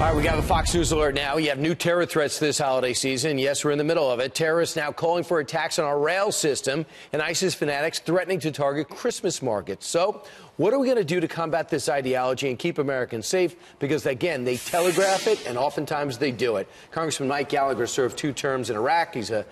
All right, we got a Fox News alert now. You have new terror threats this holiday season. Yes, we're in the middle of it. Terrorists now calling for attacks on our rail system and ISIS fanatics threatening to target Christmas markets. So what are we going to do to combat this ideology and keep Americans safe? Because, again, they telegraph it, and oftentimes they do it. Congressman Mike Gallagher served 2 terms in Iraq. He's a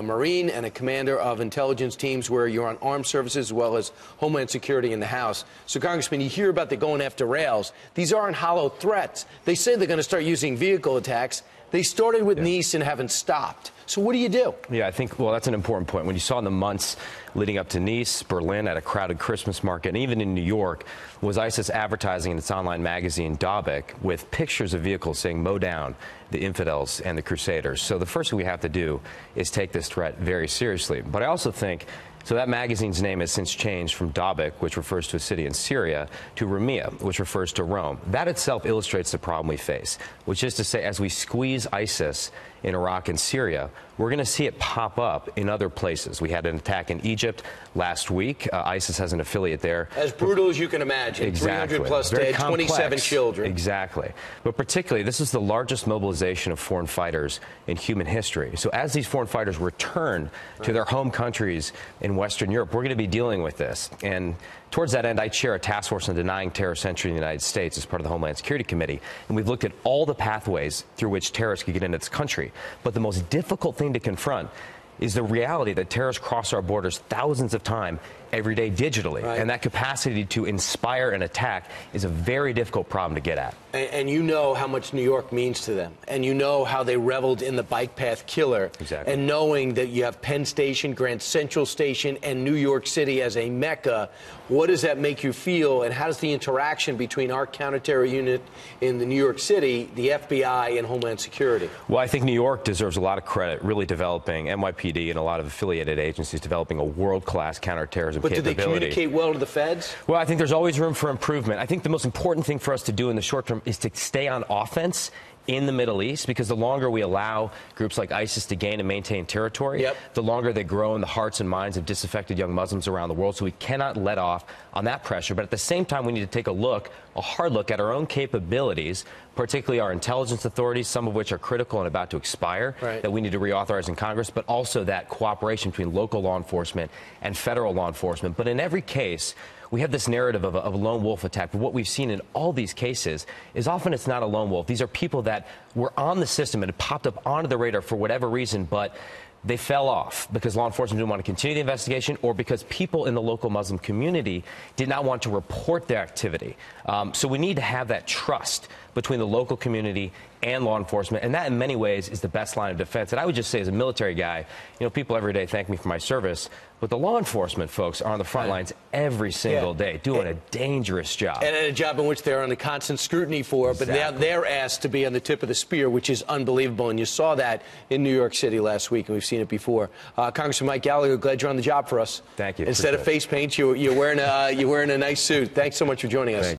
Marine and a commander of intelligence teams where you're on armed services as well as Homeland Security in the House. So, Congressman, you hear about the going after rails. These aren't hollow threats. They say they're going to start using vehicle attacks. They started with Nice and haven't stopped. So what do you do? Yeah, I think, well, that's an important point. When you saw in the months leading up to Nice, Berlin, at a crowded Christmas market, and even in New York, was ISIS advertising in its online magazine, Dabik, with pictures of vehicles saying, mow down the infidels and the crusaders. So the first thing we have to do is take this threat very seriously. But I also think, so that magazine's name has since changed from Dabik, which refers to a city in Syria, to Ramia, which refers to Rome. That itself illustrates the problem we face, which is to say, as we squeeze ISIS in Iraq and Syria, we're going to see it pop up in other places. We had an attack in Egypt last week. ISIS has an affiliate there. As brutal as you can imagine. Exactly. 300 plus dead, 27 children. Exactly. But particularly, this is the largest mobilization of foreign fighters in human history. So as these foreign fighters return to their home countries in Western Europe, we're going to be dealing with this. And towards that end, I chair a task force on denying terrorist entry in the United States as part of the Homeland Security Committee. And we've looked at all the pathways through which terrorists could get into this country. But the most difficult thing to confront is the reality that terrorists cross our borders thousands of times every day digitally. Right. And that capacity to inspire an attack is a very difficult problem to get at. And you know how much New York means to them. And you know how they reveled in the bike path killer. Exactly. And knowing that you have Penn Station, Grand Central Station, and New York City as a mecca, what does that make you feel? And how does the interaction between our counter-terror unit in the New York City, the FBI, and Homeland Security? Well, I think New York deserves a lot of credit, really developing NYPD and a lot of affiliated agencies developing a world-class counterterrorism But do they communicate well to the feds? Well, I think there's always room for improvement. I think the most important thing for us to do in the short term is to stay on offense in the Middle East, because the longer we allow groups like ISIS to gain and maintain territory, the longer they grow in the hearts and minds of disaffected young Muslims around the world. So we cannot let off on that pressure. But at the same time, we need to take a hard look at our own capabilities, particularly our intelligence authorities, some of which are critical and about to expire, that we need to reauthorize in Congress, but also that cooperation between local law enforcement and federal law enforcement. But in every case, we have this narrative of a lone wolf attack. But what we've seen in all these cases is often it's not a lone wolf. These are people that were on the system and had popped up onto the radar for whatever reason, but they fell off because law enforcement didn't want to continue the investigation, or because people in the local Muslim community did not want to report their activity. So we need to have that trust between the local community and law enforcement, and that in many ways is the best line of defense. And I would just say, as a military guy, you know, people every day thank me for my service, but the law enforcement folks are on the front lines every single day doing a dangerous job. And a job in which they're under constant scrutiny for, but they're asked to be on the tip of the spear, which is unbelievable. And you saw that in New York City last week, and we've seen it before. Congressman Mike Gallagher, glad you're on the job for us. Thank you. Instead of face paint, you're wearing a nice suit. Thanks so much for joining us.